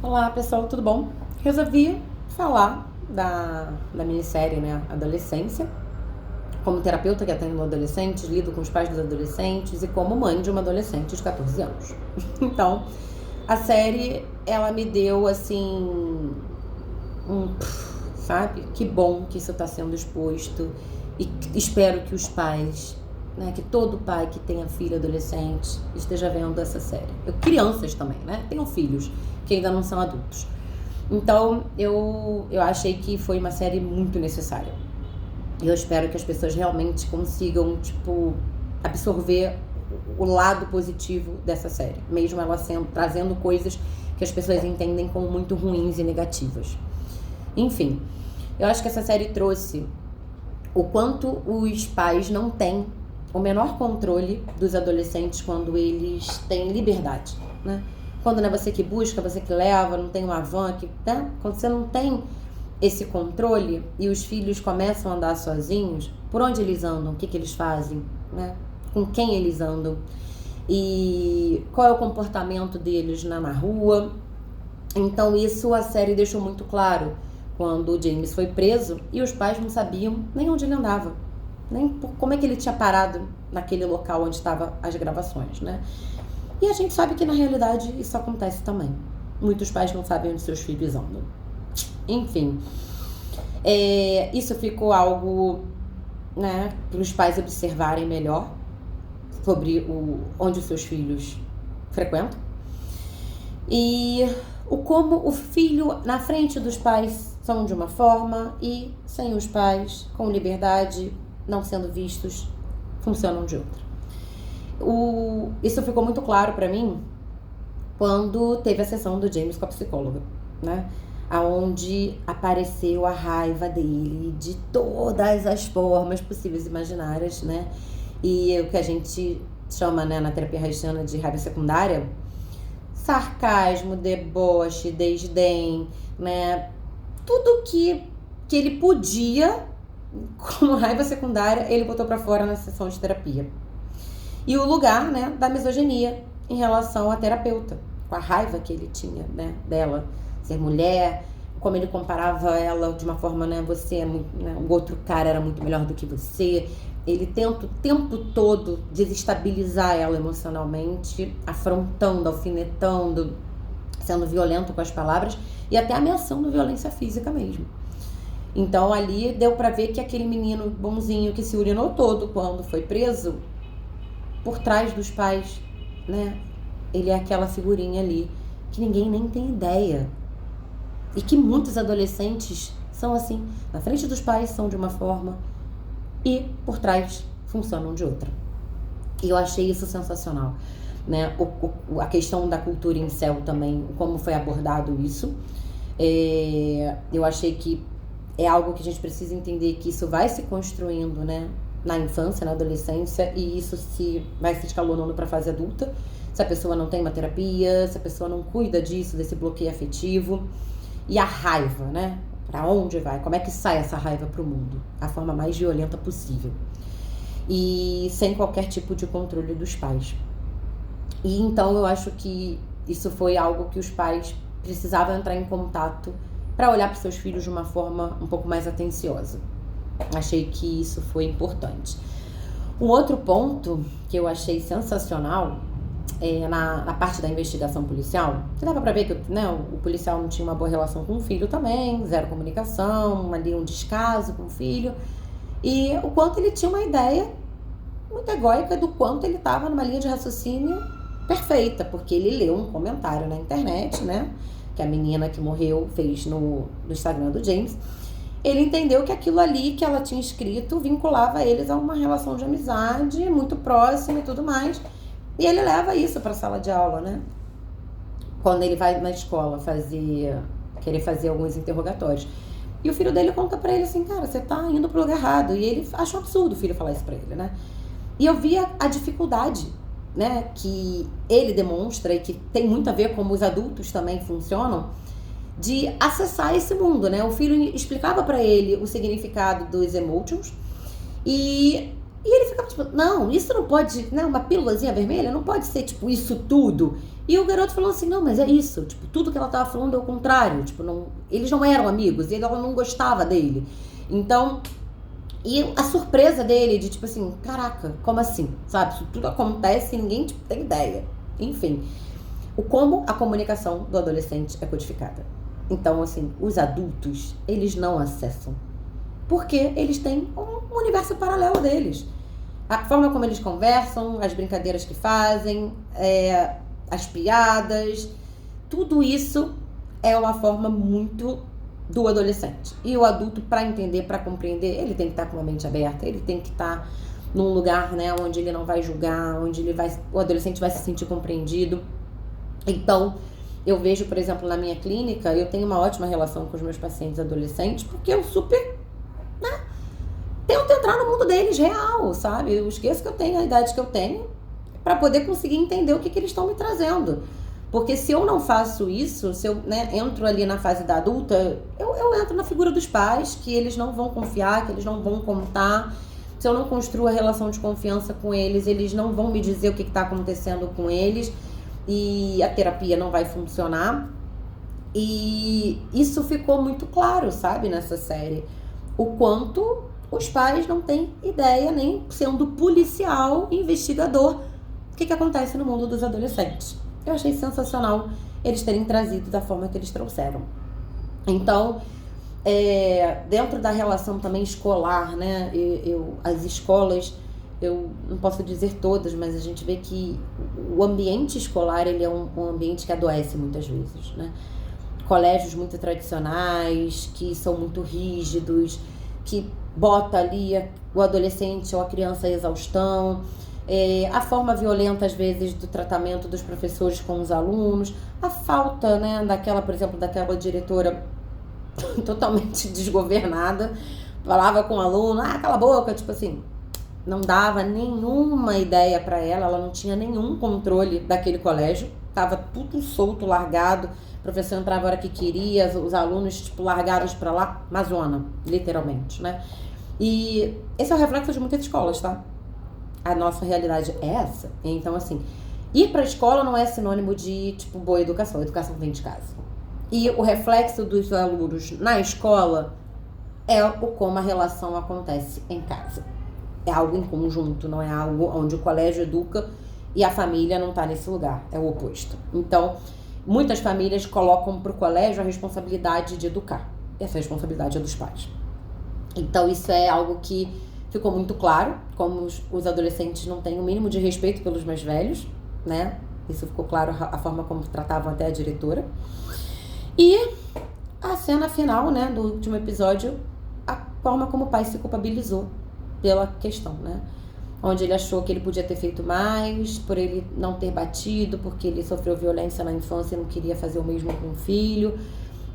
Olá pessoal, tudo bom? Resolvi falar da minissérie, né, Adolescência. Como terapeuta que atende adolescentes, lido com os pais dos adolescentes e como mãe de uma adolescente de 14 anos. Então, a série, ela me deu assim, sabe? Que bom que isso está sendo exposto e espero que os pais, né, que todo pai que tenha filho adolescente esteja vendo essa série. Crianças também, né? Tenham filhos que ainda não são adultos. Então, eu achei que foi uma série muito necessária. Eu espero que as pessoas realmente consigam, absorver o lado positivo dessa série, mesmo ela trazendo coisas que as pessoas entendem como muito ruins e negativas. Enfim, eu acho que essa série trouxe o quanto os pais não têm o menor controle dos adolescentes quando eles têm liberdade, né? Quando não é você que busca, você que leva, não tem uma van, né? Quando você não tem esse controle e os filhos começam a andar sozinhos, por onde eles andam, o que eles fazem, né? Com quem eles andam e qual é o comportamento deles na rua. Então isso a série deixou muito claro quando o James foi preso e os pais não sabiam nem onde ele andava, nem como é que ele tinha parado naquele local onde estavam as gravações, né? E a gente sabe que na realidade isso acontece também. Muitos pais não sabem onde seus filhos andam. Enfim, isso ficou algo, né, para os pais observarem melhor sobre onde os seus filhos frequentam. E como o filho na frente dos pais são de uma forma e sem os pais, com liberdade, não sendo vistos, funcionam de outra. Isso ficou muito claro para mim quando teve a sessão do James com a psicóloga, né? Aonde apareceu a raiva dele de todas as formas possíveis e imaginárias, né? E o que a gente chama, né, na terapia haitiana de raiva secundária, sarcasmo, deboche, desdém, né? Tudo que ele podia, como raiva secundária, ele botou pra fora na sessão de terapia. E o lugar, né, da misoginia em relação à terapeuta, com a raiva que ele tinha, né, dela ser mulher, como ele comparava ela de uma forma, né, você é muito, né, o outro cara era muito melhor do que você. Ele tenta o tempo todo desestabilizar ela emocionalmente, afrontando, alfinetando, sendo violento com as palavras e até ameaçando violência física mesmo. Então ali deu pra ver que aquele menino bonzinho que se urinou todo quando foi preso, por trás dos pais, né, ele é aquela figurinha ali que ninguém nem tem ideia. E que muitos adolescentes são assim, na frente dos pais são de uma forma e por trás funcionam de outra. E eu achei isso sensacional, né? A questão da cultura incel também, como foi abordado isso. Eu achei que é algo que a gente precisa entender que isso vai se construindo, né, na infância, na adolescência, e isso vai se escalonando para a fase adulta, se a pessoa não tem uma terapia, se a pessoa não cuida disso, desse bloqueio afetivo. E a raiva, né? Para onde vai? Como é que sai essa raiva pro mundo? A forma mais violenta possível. E sem qualquer tipo de controle dos pais. E então eu acho que isso foi algo que os pais precisavam entrar em contato para olhar para seus filhos de uma forma um pouco mais atenciosa. Achei que isso foi importante. Um outro ponto que eu achei sensacional na parte da investigação policial, que dava pra ver que, né, o policial não tinha uma boa relação com o filho também, zero comunicação, ali um descaso com o filho, e o quanto ele tinha uma ideia muito egóica do quanto ele estava numa linha de raciocínio perfeita, porque ele leu um comentário na internet, né, que a menina que morreu fez no Instagram do James. Ele entendeu que aquilo ali que ela tinha escrito vinculava eles a uma relação de amizade muito próxima e tudo mais. E ele leva isso para a sala de aula, né? Quando ele vai na escola querer fazer alguns interrogatórios. E o filho dele conta para ele assim, cara, você tá indo pro lugar errado. E ele acha um absurdo o filho falar isso para ele, né? E eu vi a dificuldade, né, que ele demonstra e que tem muito a ver como os adultos também funcionam, de acessar esse mundo, né? O filho explicava para ele o significado dos emotions e ele ficava tipo, não, isso não pode, né, uma pílulazinha vermelha não pode ser tipo isso tudo. E o garoto falou assim, não, mas é isso, tipo, tudo que ela tava falando é o contrário, tipo, não, eles não eram amigos, e ela não gostava dele. Então, e a surpresa dele de tipo assim, caraca, como assim? Sabe, isso tudo acontece e ninguém tipo, tem ideia. Enfim, o como a comunicação do adolescente é codificada. Então, assim, os adultos, eles não acessam. Porque eles têm um universo paralelo deles. A forma como eles conversam, as brincadeiras que fazem, as piadas, tudo isso é uma forma muito do adolescente. E o adulto, para entender, para compreender, ele tem que estar com a mente aberta, ele tem que estar num lugar, né, onde ele não vai julgar, onde o adolescente vai se sentir compreendido. Então, eu vejo, por exemplo, na minha clínica, eu tenho uma ótima relação com os meus pacientes adolescentes, porque eu super, né, tento entrar no mundo deles real, sabe? Eu esqueço que eu tenho a idade que eu tenho para poder conseguir entender o que eles estão me trazendo. Porque se eu não faço isso, se eu, né, entro ali na fase da adulta, eu entro na figura dos pais, que eles não vão confiar, que eles não vão contar. Se eu não construo a relação de confiança com eles, eles não vão me dizer o que está acontecendo com eles. E a terapia não vai funcionar. E isso ficou muito claro, sabe, nessa série. O quanto os pais não têm ideia, nem sendo policial, investigador, o que acontece no mundo dos adolescentes. Eu achei sensacional eles terem trazido da forma que eles trouxeram. Então, dentro da relação também escolar, né? As escolas, eu não posso dizer todas, mas a gente vê que o ambiente escolar, ele é um ambiente que adoece muitas vezes, né? Colégios muito tradicionais, que são muito rígidos, que bota ali o adolescente ou a criança à exaustão, a forma violenta, às vezes, do tratamento dos professores com os alunos, a falta, né, por exemplo, daquela diretora totalmente desgovernada, falava com o aluno, cala a boca, tipo assim, não dava nenhuma ideia para ela não tinha nenhum controle daquele colégio, tava tudo solto, largado, o professor entrava a hora que queria, os alunos, tipo, largados para lá, Amazônia, literalmente, né? E esse é o reflexo de muitas escolas, tá? A nossa realidade é essa. Então, assim, ir pra escola não é sinônimo de, tipo, boa educação. A educação vem de casa. E o reflexo dos alunos na escola é o como a relação acontece em casa. É algo em conjunto, não é algo onde o colégio educa e a família não tá nesse lugar. É o oposto. Então, muitas famílias colocam pro colégio a responsabilidade de educar. Essa responsabilidade é dos pais. Então, isso é algo que ficou muito claro, como os adolescentes não têm o mínimo de respeito pelos mais velhos, né? Isso ficou claro, a forma como tratavam até a diretora. E a cena final, né, do último episódio, a forma como o pai se culpabilizou pela questão, né? Onde ele achou que ele podia ter feito mais, por ele não ter batido, porque ele sofreu violência na infância e não queria fazer o mesmo com o filho.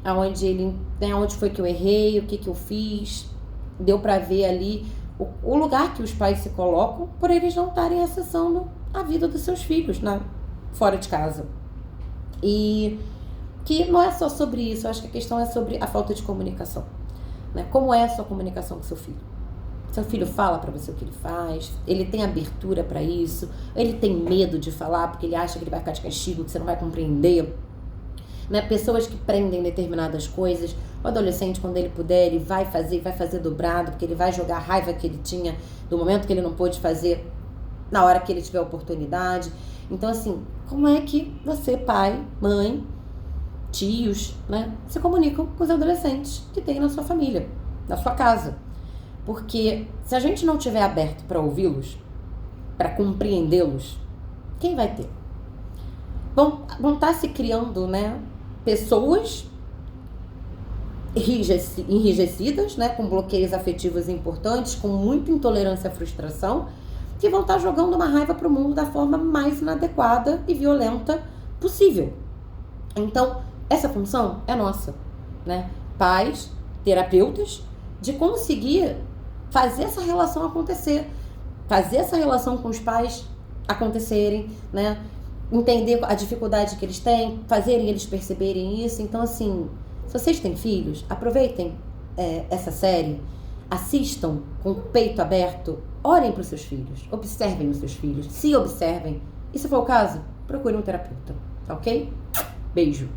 Onde foi que eu errei, o que eu fiz. Deu pra ver ali o lugar que os pais se colocam por eles não estarem acessando a vida dos seus filhos, né, fora de casa. E que não é só sobre isso, eu acho que a questão é sobre a falta de comunicação, né? Como é a sua comunicação com seu filho? Seu filho fala pra você o que ele faz, ele tem abertura pra isso, ele tem medo de falar porque ele acha que ele vai ficar de castigo, que você não vai compreender, né? Pessoas que prendem determinadas coisas. O adolescente, quando ele puder, ele vai fazer dobrado, porque ele vai jogar a raiva que ele tinha do momento que ele não pôde fazer na hora que ele tiver oportunidade. Então, assim, como é que você, pai, mãe, tios, né, se comunicam com os adolescentes que tem na sua família, na sua casa? Porque se a gente não tiver aberto para ouvi-los, para compreendê-los, quem vai ter? Vão estar se criando, né, pessoas enrijecidas, né, com bloqueios afetivos importantes, com muita intolerância à frustração, que vão estar jogando uma raiva para o mundo da forma mais inadequada e violenta possível. Então, essa função é nossa, né? Pais, terapeutas, de conseguir fazer essa relação acontecer, fazer essa relação com os pais acontecerem, né? Entender a dificuldade que eles têm, fazerem eles perceberem isso. Então, assim, se vocês têm filhos, aproveitem essa série, assistam com o peito aberto, orem para os seus filhos, observem os seus filhos, se observem, e se for o caso, procure um terapeuta. tá ok? Beijo.